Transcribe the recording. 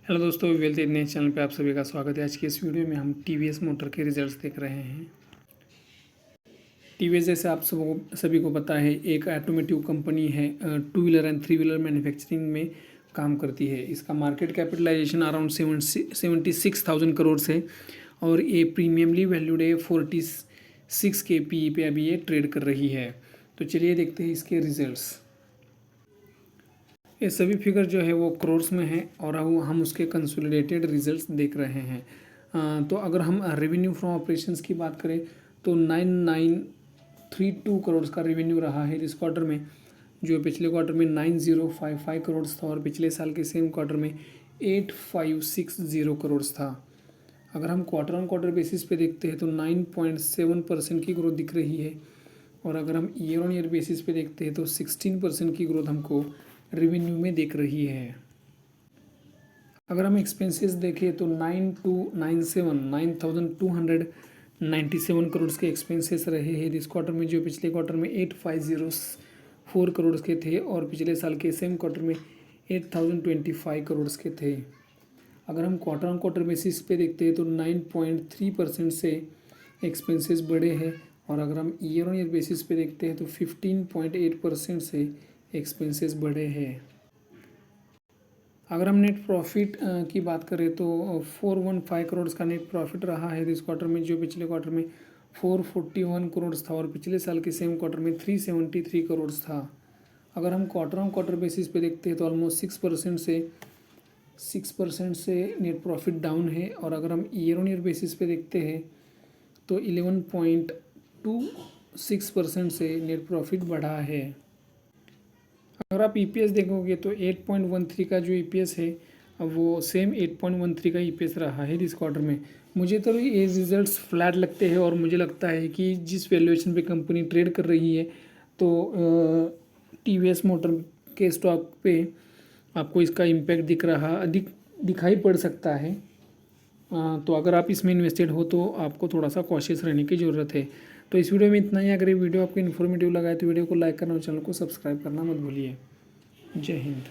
Hello दोस्तों, wealth इतने channel पे आप सभी का स्वागत है। आज की इस वीडियो में हम टीवीएस मोटर के रिजल्ट्स देख रहे हैं। टीवीएस जैसे आप सभी को पता है, एक ऑटोमेटिव कंपनी है, two wheeler and three wheeler manufacturing में काम करती है। इसका मार्केट कैपिटलाइजेशन अराउंड 76,000 करोड़ है और ये प्रीमियमली वैल्यूड है 46 के पी पे अभी ये ट्रेड कर रही है। तो चलिए देखते हैं इसके रिजल्ट्स। ये सभी फिगर जो है वो करोर्स में है और हम उसके कंसोलिडेटेड रिजल्ट्स देख रहे हैं। तो अगर हम रेवेन्यू फ्रॉम ऑपरेशंस की बात करें तो 9932 करोड़ का रेवेन्यू रहा है इस क्वार्टर में, जो पिछले क्वार्टर में 9055 करोड़ था और पिछले साल के सेम क्वार्टर में 8560 करोड़ था। अगर हम क्वार्टर ऑन क्वार्टर बेसिस पे देखते हैं तो 9.7% की ग्रोथ दिख रही है और अगर हम ईयर ऑन ईयर बेसिस पे देखते हैं तो 16% की ग्रोथ हमको रेवेन्यू में दिख रही है। अगर हम एक्सपेंसेस देखें तो 9,297 करोड़ के एक्सपेंसेस रहे हैं इस क्वार्टर में, जो पिछले क्वार्टर में 8504 करोड़ के थे और पिछले साल के सेम क्वार्टर में 8025 करोड़ के थे। अगर हम क्वार्टर ऑन क्वार्टर बेसिस पे देखते हैं तो 9.3% से एक्सपेंसेस बढ़े हैं और अगर हम ईयर ऑन ईयर बेसिस पे देखते हैं तो 15.8% से एक्सपेंसेस बढ़े हैं। अगर हम नेट प्रॉफिट की बात करें तो 415 करोड़ का नेट प्रॉफिट रहा है इस क्वार्टर में, जो पिछले क्वार्टर में 441 करोड़ था और पिछले साल के सेम क्वार्टर में 373 करोड़ था। अगर हम क्वार्टर ऑन क्वार्टर बेसिस पे देखते हैं तो ऑलमोस्ट 6% से नेट प्रॉफिट डाउन है और अगर हम ईयर ऑन ईयर बेसिस पे देखते हैं तो 11.26% से नेट प्रॉफिट बढ़ा है। अगर आप ईपीएस देखोगे तो 8.13 का जो ईपीएस है वो सेम 8.13 का ईपीएस रहा है इस क्वार्टर में। मुझे तो ये रिजल्ट्स फ्लैट लगते हैं और मुझे लगता है कि जिस वैल्यूएशन पे कंपनी ट्रेड कर रही है तो टीवीएस मोटर के स्टॉक पे आपको इसका इम्पैक्ट दिखाई पड़ सकता है। तो अगर आप इसमें इन्वेस्टेड हो तो आपको थोड़ा सा कॉशियस रहने की ज़रूरत है। तो इस वीडियो में इतना ही। अगर ये वीडियो आपको इन्फॉर्मेटिव लगा है तो वीडियो को लाइक करना और चैनल को सब्सक्राइब करना मत भूलिए। जय हिंद।